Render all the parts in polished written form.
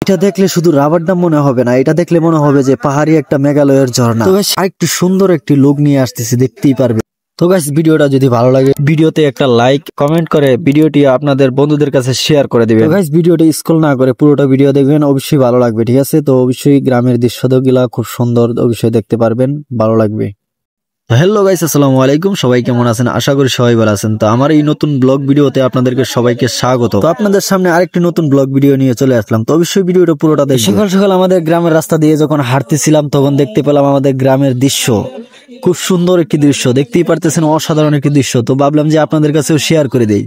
এটা দেখলে শুধু রাবার ড্যাম মনে হবে না, এটা দেখলে মনে হবে যে পাহাড়ি একটা মেঘালয়ের ঝর্ণা। তো গাইস আরেকটু সুন্দর একটি লুক নিয়ে আসতেছি, দেখতেই পারবে। তো গাইস ভিডিওটা যদি ভালো লাগে ভিডিওতে একটা লাইক কমেন্ট করে ভিডিওটি আপনাদের বন্ধুদের কাছে শেয়ার করে দিবেন। তো গাইস ভিডিওটি স্ক্রল না করে পুরোটা ভিডিও দেখবেন, অবশ্যই ভালো লাগবে, ঠিক আছে? তো অবশ্যই গ্রামের দৃশ্যগুলা খুব সুন্দর, অবশ্যই দেখতে পারবেন, ভালো লাগবে। হ্যালো গাইস, আসসালামু আলাইকুম। সবাই কেমন আছেন? আশা করি সবাই ভালো আছেন। তো আমার এই নতুন ব্লগ ভিডিওতে আপনাদেরকে সবাইকে স্বাগত। তো আপনাদের সামনে আরেকটি নতুন ব্লগ ভিডিও নিয়ে চলে আসলাম। তো অবশ্যই ভিডিওটা পুরোটা দেখবেন। সকাল সকাল আমাদের গ্রামের রাস্তা দিয়ে যখন হাঁটতেছিলাম তখন দেখতে পেলাম আমাদের গ্রামের দৃশ্য, খুব সুন্দর একটি দৃশ্য, দেখতেই পারতেছেন, অসাধারণ একটি দৃশ্য। তো ভাবলাম যে আপনাদের কাছেও শেয়ার করে দেই।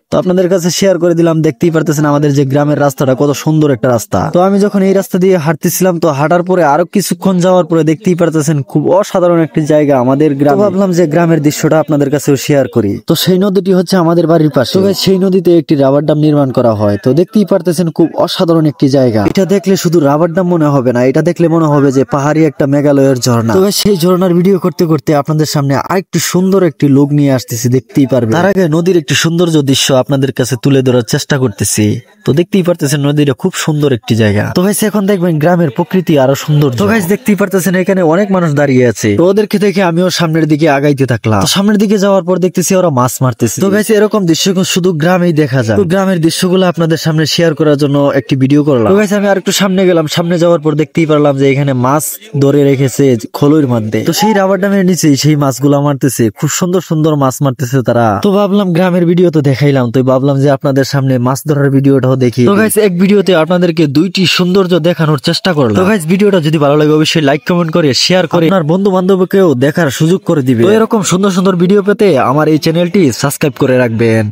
তো আপনাদের কাছে শেয়ার করে দিলাম। দেখতেই পারতেছেন আমাদের যে গ্রামের রাস্তাটা কত সুন্দর একটা রাস্তা। তো আমি যখন এই রাস্তা দিয়ে হাঁটতেছিলাম, তো হাঁটার পরে আরো কিছুক্ষণ যাওয়ার পরে দেখতেই পারতেছেন খুব অসাধারণ একটি জায়গা আমাদের গ্রাম। ভাবলাম যে গ্রামের দৃশ্যটা আপনাদের কাছেও শেয়ার করি। তো সেই নদীটি হচ্ছে আমাদের বাড়ির পাশে। সেই নদীতে একটি রাবার ড্যাম নির্মাণ করা হয়। তো দেখতেই পারতেছেন খুব অসাধারণ একটি জায়গা। এটা দেখলে শুধু রাবার ড্যাম মনে হবে না, এটা দেখলে মনে হবে যে পাহাড়ি একটা মেঘালয়ের ঝর্ণা। তো সেই ঝর্ণার ভিডিও করতে করতে আপনাদের সামনে আরেকটু সুন্দর একটি লুক নিয়ে আসতেছি, দেখতেই পারবে। তার আগে নদীর একটি সৌন্দর্য দৃশ্য আপনাদের কাছে তুলে ধরার চেষ্টা করতেছি। তো দেখতেই পারতেছেন নদীটা খুব সুন্দর একটি জায়গা। তো গাইস এখন দেখবেন গ্রামের প্রকৃতি আরো সুন্দর। তো গাইস দেখতেই পারতেছেন এখানে অনেক মানুষ দাঁড়িয়ে আছে। তো ওদেরকে দেখে আমিও সামনের দিকে আগাইতে থাকলাম। তো সামনের দিকে যাওয়ার পর দেখতেছি ওরা মাছ মারতেছে। তো গাইস এরকম দৃশ্য শুধু গ্রামেই দেখা যায়। তো গ্রামের দৃশ্যগুলো আপনাদের সামনে শেয়ার করার জন্য একটি ভিডিও করলাম। তো গাইস আমি আরেকটু সামনে গেলাম। সামনে যাওয়ার পর দেখতেই পারলাম যে এখানে মাছ ধরে রেখেছে খোলের মধ্যে। তো সেই রাবার ড্যামের নিচেই সেই মাছগুলো মারতেছে, খুব সুন্দর সুন্দর মাছ মারতেছে তারা। তো ভাবলাম গ্রামের ভিডিও তো দেখাইলাম, তো ভাবলাম যে আপনাদের সামনে মাছ ধরার ভিডিওটাও দেখি। তো গাইস এক ভিডিওতে আপনাদেরকে দুইটি সৌন্দর্য দেখানোর চেষ্টা করলাম। তো গাইস ভিডিওটা যদি ভালো লাগে অবশ্যই লাইক কমেন্ট করে শেয়ার করে আপনার বন্ধু বান্ধবকেও দেখার সুযোগ করে দিবে। তো এরকম সুন্দর সুন্দর ভিডিও পেতে আমার এই চ্যানেলটি সাবস্ক্রাইব করে রাখবেন।